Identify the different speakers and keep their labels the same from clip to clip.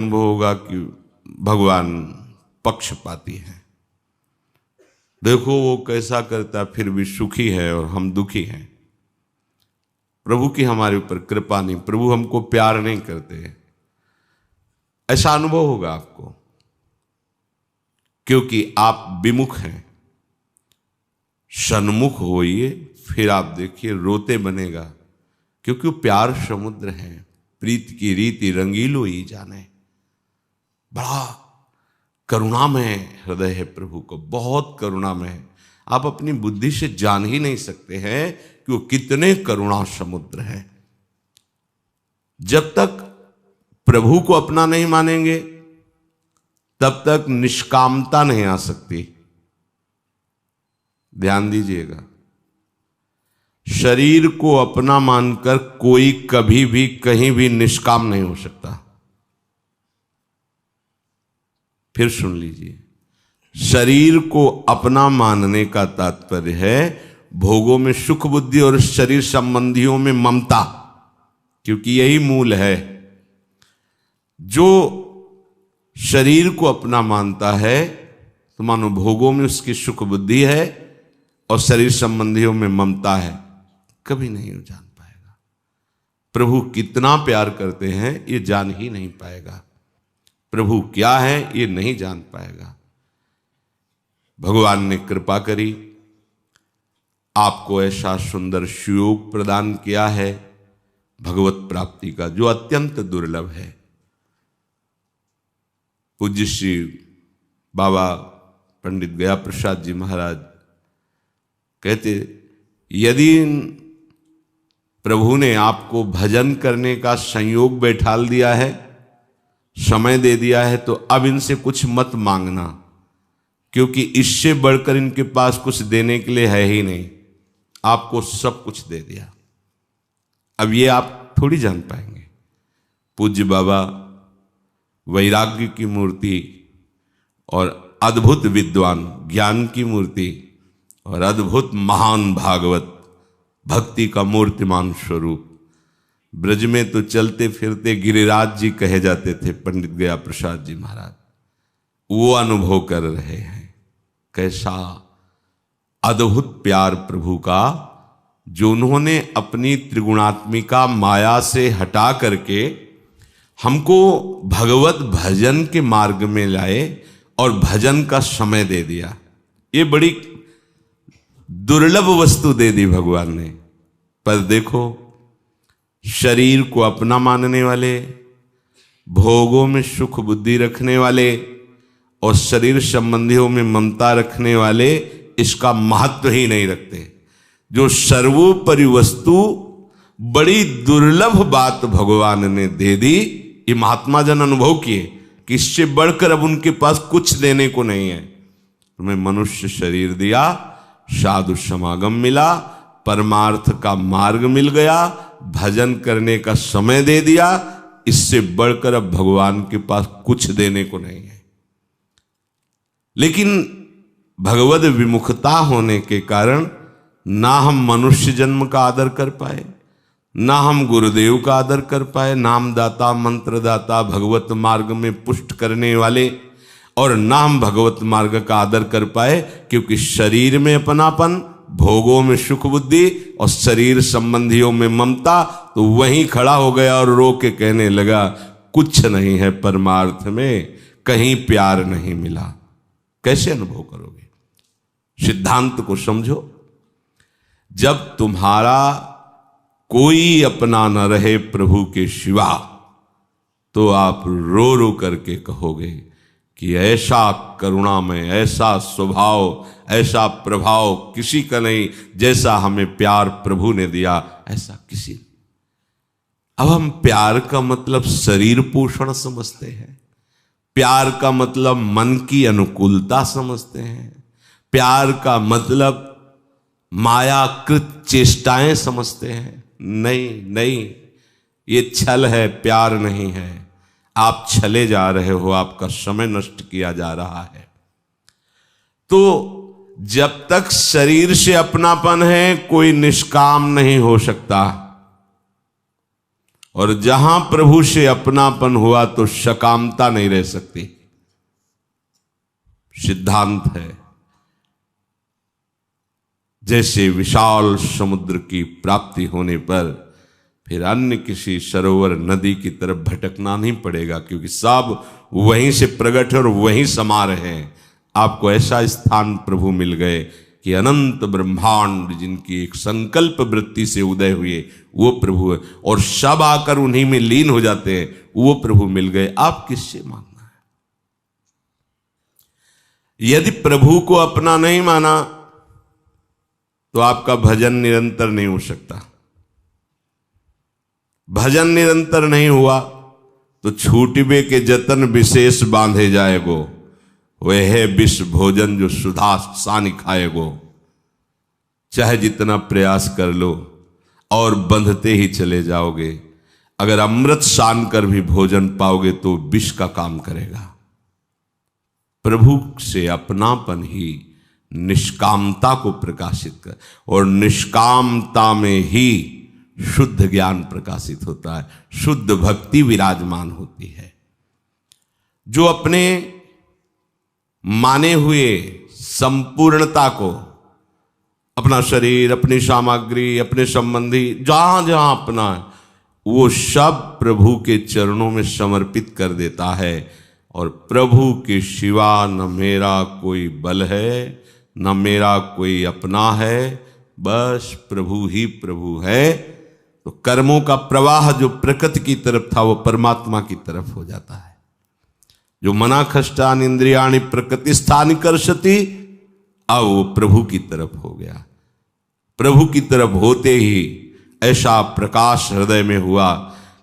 Speaker 1: अनुभव होगा कि भगवान पक्षपाती है। देखो वो कैसा करता फिर भी सुखी है और हम दुखी हैं। प्रभु की हमारे ऊपर कृपा नहीं, प्रभु हमको प्यार नहीं करते, ऐसा अनुभव होगा आपको, क्योंकि आप विमुख हैं। सन्मुख होइए, फिर आप देखिए रोते बनेगा, क्योंकि वो प्यार समुद्र है। प्रीत की रीति रंगीलो ही जाने। बड़ा करुणामय हृदय है प्रभु को, बहुत करुणामय है। आप अपनी बुद्धि से जान ही नहीं सकते हैं कि वो कितने करुणा समुद्र है। जब तक प्रभु को अपना नहीं मानेंगे तब तक निष्कामता नहीं आ सकती। ध्यान दीजिएगा, शरीर को अपना मानकर कोई कभी भी कहीं भी निष्काम नहीं हो सकता। फिर सुन लीजिए, शरीर को अपना मानने का तात्पर्य है भोगों में सुख बुद्धि और शरीर संबंधियों में ममता, क्योंकि यही मूल है। जो शरीर को अपना मानता है तो मानो भोगों में उसकी सुख बुद्धि है और शरीर संबंधियों में ममता है, कभी नहीं जान पाएगा। प्रभु कितना प्यार करते हैं ये जान ही नहीं पाएगा। प्रभु क्या है ये नहीं जान पाएगा। भगवान ने कृपा करी, आपको ऐसा सुंदर सुयोग प्रदान किया है भगवत प्राप्ति का, जो अत्यंत दुर्लभ है। पूज्य श्री बाबा पंडित गया प्रसाद जी महाराज कहते, यदि प्रभु ने आपको भजन करने का संयोग बैठाल दिया है, समय दे दिया है, तो अब इनसे कुछ मत मांगना, क्योंकि इससे बढ़कर इनके पास कुछ देने के लिए है ही नहीं। आपको सब कुछ दे दिया, अब ये आप थोड़ी जान पाएंगे। पूज्य बाबा वैराग्य की मूर्ति और अद्भुत विद्वान, ज्ञान की मूर्ति और अद्भुत महान भागवत भक्ति का मूर्तिमान स्वरूप। ब्रज में तो चलते फिरते गिरिराज जी कहे जाते थे पंडित गया प्रसाद जी महाराज। वो अनुभव कर रहे हैं कैसा अद्भुत प्यार प्रभु का, जो उन्होंने अपनी त्रिगुणात्मिका माया से हटा करके हमको भगवत भजन के मार्ग में लाए और भजन का समय दे दिया। ये बड़ी दुर्लभ वस्तु दे दी भगवान ने। पर देखो, शरीर को अपना मानने वाले, भोगों में सुख बुद्धि रखने वाले और शरीर संबंधियों में ममता रखने वाले इसका महत्व ही नहीं रखते। जो सर्वोपरि वस्तु, बड़ी दुर्लभ बात भगवान ने दे दी, ये महात्मा जन अनुभव किए कि इससे बढ़कर अब उनके पास कुछ देने को नहीं है। तुम्हें मनुष्य शरीर दिया, साधु समागम मिला, परमार्थ का मार्ग मिल गया, भजन करने का समय दे दिया, इससे बढ़कर अब भगवान के पास कुछ देने को नहीं है। लेकिन भगवद विमुखता होने के कारण ना हम मनुष्य जन्म का आदर कर पाए, ना हम गुरुदेव का आदर कर पाए, नामदाता मंत्रदाता भगवत मार्ग में पुष्ट करने वाले, और ना हम भगवत मार्ग का आदर कर पाए, क्योंकि शरीर में अपनापन, भोगों में सुख बुद्धि और शरीर संबंधियों में ममता। तो वहीं खड़ा हो गया और रो के कहने लगा, कुछ नहीं है परमार्थ में, कहीं प्यार नहीं मिला। कैसे अनुभव करोगे? सिद्धांत को समझो। जब तुम्हारा कोई अपना न रहे प्रभु के सिवा, तो आप रो रो करके कहोगे कि ऐसा करुणामय, ऐसा स्वभाव, ऐसा प्रभाव किसी का नहीं, जैसा हमें प्यार प्रभु ने दिया ऐसा किसी। अब हम प्यार का मतलब शरीर पोषण समझते हैं, प्यार का मतलब मन की अनुकूलता समझते हैं, प्यार का मतलब मायाकृत चेष्टाएं समझते हैं। नहीं नहीं, ये छल है, प्यार नहीं है। आप छले जा रहे हो, आपका समय नष्ट किया जा रहा है। तो जब तक शरीर से अपनापन है, कोई निष्काम नहीं हो सकता। और जहां प्रभु से अपनापन हुआ तो शकामता नहीं रह सकती। सिद्धांत है, जैसे विशाल समुद्र की प्राप्ति होने पर फिर अन्य किसी सरोवर नदी की तरफ भटकना नहीं पड़ेगा, क्योंकि सब वहीं से प्रकट है और वहीं समा रहे हैं। आपको ऐसा स्थान प्रभु मिल गए कि अनंत ब्रह्मांड जिनकी एक संकल्प वृत्ति से उदय हुए वो प्रभु है, और सब आकर उन्हीं में लीन हो जाते हैं, वो प्रभु मिल गए। आप किससे मांगना है? यदि प्रभु को अपना नहीं माना तो आपका भजन निरंतर नहीं हो सकता। भजन निरंतर नहीं हुआ तो छूटिबे के जतन विशेष बांधे जाएगो, वह है विष भोजन जो सुधा सानी खाएगो। चाहे जितना प्रयास कर लो और बंधते ही चले जाओगे। अगर अमृत सान कर भी भोजन पाओगे तो विष का काम करेगा। प्रभु से अपनापन ही निष्कामता को प्रकाशित कर, और निष्कामता में ही शुद्ध ज्ञान प्रकाशित होता है, शुद्ध भक्ति विराजमान होती है। जो अपने माने हुए संपूर्णता को, अपना शरीर, अपनी सामग्री, अपने संबंधी, जहां जहां अपना है, वो सब प्रभु के चरणों में समर्पित कर देता है। और प्रभु के सिवा न मेरा कोई बल है, न मेरा कोई अपना है, बस प्रभु ही प्रभु है। तो कर्मों का प्रवाह जो प्रकृति की तरफ था वो परमात्मा की तरफ हो जाता है। जो मना खष्टान इंद्रियाणि प्रकृति स्थान कर्षति, अब वो प्रभु की तरफ हो गया। प्रभु की तरफ होते ही ऐसा प्रकाश हृदय में हुआ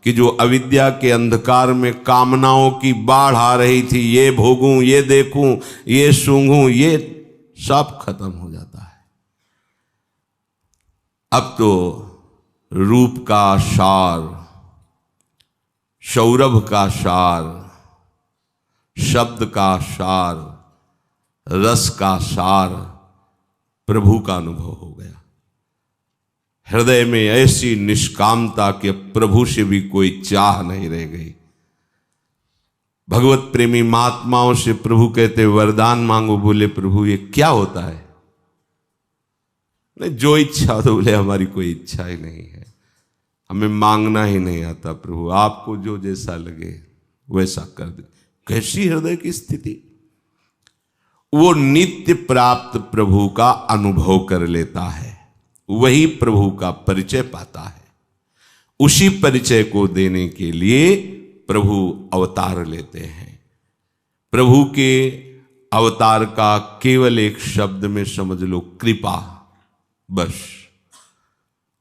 Speaker 1: कि जो अविद्या के अंधकार में कामनाओं की बाढ़ आ रही थी, ये भोगूं, ये देखूं, ये सूंघूं, ये सब खत्म हो जाता है। अब तो रूप का सार, सौरभ का सार, शब्द का सार, रस का सार प्रभु का अनुभव हो गया। हृदय में ऐसी निष्कामता कि प्रभु से भी कोई चाह नहीं रह गई। भगवत प्रेमी महात्माओं से प्रभु कहते वरदान मांगो, बोले प्रभु ये क्या होता है? नहीं, जो इच्छा हो तो बोले हमारी कोई इच्छा ही नहीं है, हमें मांगना ही नहीं आता प्रभु, आपको जो जैसा लगे वैसा कर दे। कैसी हृदय की स्थिति! वो नित्य प्राप्त प्रभु का अनुभव कर लेता है, वही प्रभु का परिचय पाता है। उसी परिचय को देने के लिए प्रभु अवतार लेते हैं। प्रभु के अवतार का केवल एक शब्द में समझ लो, कृपा। बस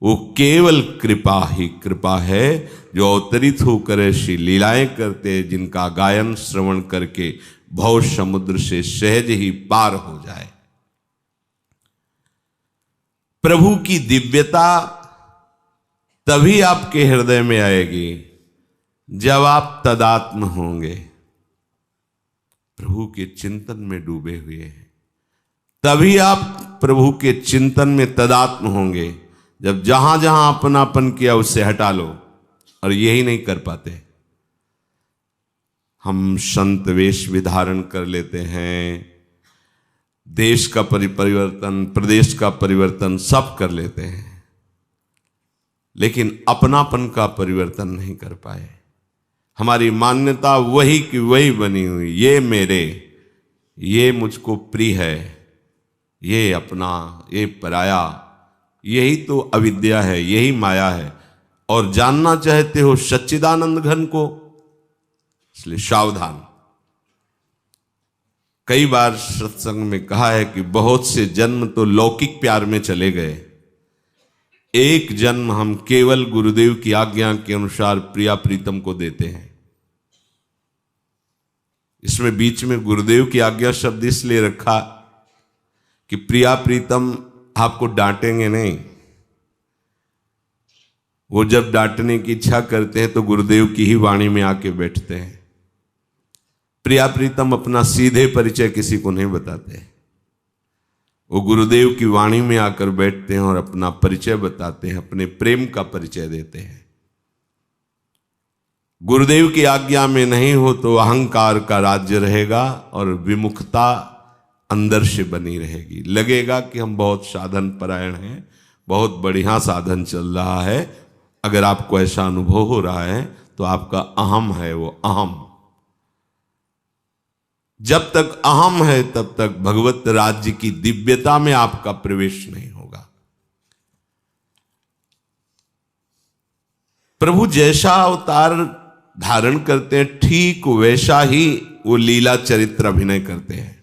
Speaker 1: वो केवल कृपा ही कृपा है जो अवतरित होकर ऐसी लीलाएं करते, जिनका गायन श्रवण करके भव समुद्र से सहज ही पार हो जाए। प्रभु की दिव्यता तभी आपके हृदय में आएगी जब आप तदात्म होंगे, प्रभु के चिंतन में डूबे हुए हैं। तभी आप प्रभु के चिंतन में तदात्म होंगे जब जहां जहां अपनापन किया उससे हटा लो। और यही नहीं कर पाते। हम संत वेश भी धारण कर लेते हैं, देश का परिवर्तन, प्रदेश का परिवर्तन सब कर लेते हैं, लेकिन अपनापन का परिवर्तन नहीं कर पाए। हमारी मान्यता वही की वही बनी हुई, ये मेरे, ये मुझको प्रिय है, ये अपना, ये पराया। यही तो अविद्या है, यही माया है। और जानना चाहते हो सच्चिदानंद घन को, इसलिए सावधान। कई बार सत्संग में कहा है कि बहुत से जन्म तो लौकिक प्यार में चले गए, एक जन्म हम केवल गुरुदेव की आज्ञा के अनुसार प्रिया प्रीतम को देते हैं। इसमें बीच में गुरुदेव की आज्ञा शब्द इसलिए रखा कि प्रिया प्रीतम आपको डांटेंगे नहीं। वो जब डांटने की इच्छा करते हैं तो गुरुदेव की ही वाणी में आके बैठते हैं। प्रिया प्रीतम अपना सीधे परिचय किसी को नहीं बताते, वो गुरुदेव की वाणी में आकर बैठते हैं और अपना परिचय बताते हैं, अपने प्रेम का परिचय देते हैं। गुरुदेव की आज्ञा में नहीं हो तो अहंकार का राज्य रहेगा और विमुखता अंदर से बनी रहेगी। लगेगा कि हम बहुत साधन परायण हैं, बहुत बढ़िया साधन चल रहा है। अगर आपको ऐसा अनुभव हो रहा है तो आपका अहम है वो अहम। जब तक अहम है तब तक भगवत राज्य की दिव्यता में आपका प्रवेश नहीं होगा। प्रभु जैसा अवतार धारण करते हैं ठीक वैसा ही वो लीला चरित्र अभिनय करते हैं।